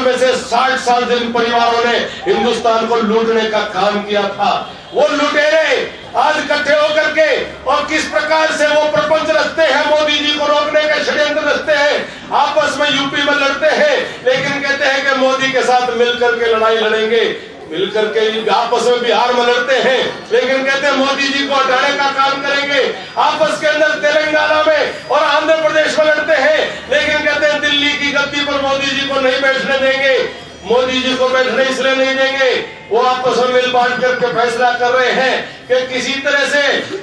में से 60 साल जिन परिवारों ने हिंदुस्तान को लूटने का काम किया था, वो लुटेरे आज इकट्ठे होकर के और किस प्रकार से वो प्रपंच रचते हैं, मोदी जी को रोकने के षड्यंत्र रचते हैं, आपस में यूपी में लड़ते हैं, लेकिन कहते हैं कि मोदी के साथ मिलकर के लड़ाई लड़ेंगे, मिलकर के आपस में बिहार में लड़ते हैं, लेकिन कहते हैं मोदी जी को हटाने का काम करेंगे, आपस के अंदर तेलंगाना में और आंध्र प्रदेश में लड़ते हैं, लेकिन कहते हैं दिल्ली की गद्दी पर मोदी जी को नहीं बैठने देंगे, मोदी जी को बैठने इसलिए नहीं देंगे, वो आपस में मिल बांट करके फैसला कर रहे हैं कि किसी तरह से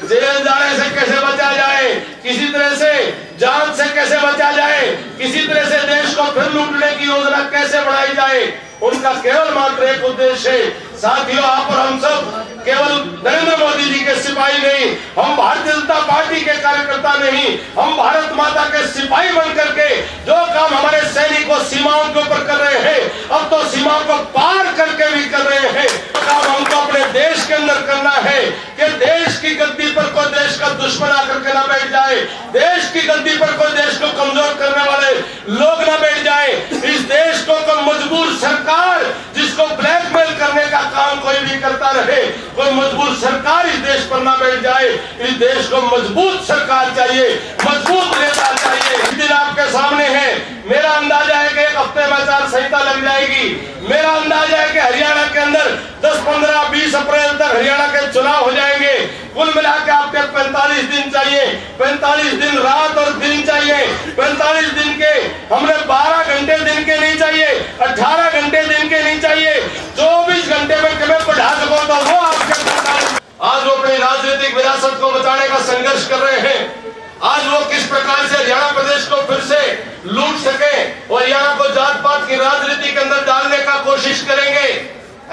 जेल जाने से कैसे बचा जाए, किसी तरह से जान से कैसे बचा जाए, किसी तरह से देश को फिर लूटने की योजना कैसे बढ़ाई जाए। उनका केवल मात्र एक उद्देश्य है। साथियों, आप और हम सब केवल नरेंद्र मोदी जी के सिपाही नहीं, हम भारतीय जनता पार्टी के कार्यकर्ता नहीं, हम भारत माता के सिपाही बन करके जो काम हमारे सैनिकों सीमाओं के ऊपर कर रहे हैं, अब तो सीमाओं को पार करके भी कर रहे हैं, काम हमको अपने देश के अंदर करना है कि देश की गद्दी पर कोई देश का दुश्मन आकर के ना बैठ जाए, देश की गद्दी पर कोई देश को कमजोर करने वाले लोग ना बैठ जाए। इस देश को मजबूर सरकार, जिसको ब्लैकमेल करने का काम कोई भी करता रहे, कोई मजबूर सरकार इस देश पर ना बैठ जाए। इस देश को मजबूत सरकार चाहिए, मजबूत नेता चाहिए। इस दिन आपके सामने है, मेरा अंदाजा है कि एक हफ्ते में आचार संहिता लग जाएगी। मेरा अंदाजा है कि हरियाणा के अंदर 10, 15, 20 अप्रैल तक हरियाणा के चुनाव हो जाएंगे। कुल मिला के आपके 45 दिन चाहिए, 45 दिन रात और दिन चाहिए। 45 दिन के हमने 12 घंटे दिन के नहीं चाहिए, 18 घंटे दिन के नहीं चाहिए, 24 घंटे में कभी बढ़ा सको तो वो आपके 45। आज वो अपनी राजनीतिक विरासत को बचाने का संघर्ष कर रहे हैं। आज वो किस प्रकार से हरियाणा प्रदेश को फिर से लूट सके और हरियाणा को जात पात की राजनीति के अंदर डालने का कोशिश करेंगे।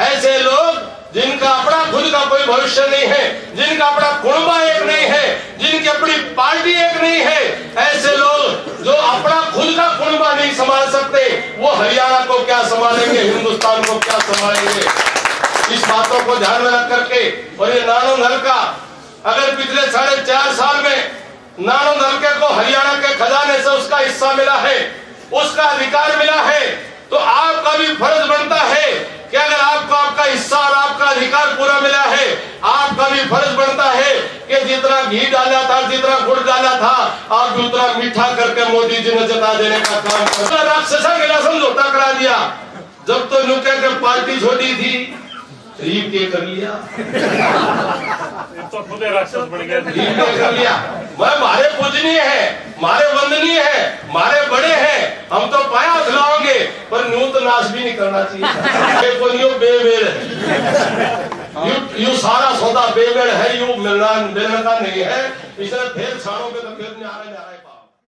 ऐसे लोग जिनका अपना खुद का कोई भविष्य नहीं है, जिनका अपना कुनबा एक नहीं है, जिनकी अपनी पार्टी एक नहीं है, ऐसे लोग जो अपना खुद का कुनबा नहीं संभाल सकते, वो हरियाणा को क्या संभालेंगे, हिंदुस्तान को क्या संभालेंगे। इस बातों को ध्यान में रख करके, और ये नानों हल्का अगर पिछले 4.5 साल में नानों हल्के को हरियाणा के खजाने से उसका हिस्सा मिला है, उसका अधिकार मिला है, तो आपका भी फर्ज बनता है कि अगर आपको आपका हिस्सा और आपका अधिकार पूरा मिला है, आपका भी फर्ज बनता है कि जितना घी डाला था, जितना गुड़ डाला था, आप भी उतना मीठा करके मोदी जी ने जता देने का काम कर राक्षसा गिला समझौता करा दिया। जब तो नुके के पार्टी छोटी थी, रीप के कर लिया, तो खुद राक्षस बन गया, रीप के कर लिया। वह मारे पूजनीय है, मारे वंदनीय है, मारे बड़े हैं, हम तो पाया खिलाओगे, पर न्यू तो नाश भी नहीं करना चाहिए। बेमेल है, यू सारा सौदा बेमेल है, यू मिलना का नहीं है, इसलिए फिर साड़ों पे तो फिर नहीं आ रहा है।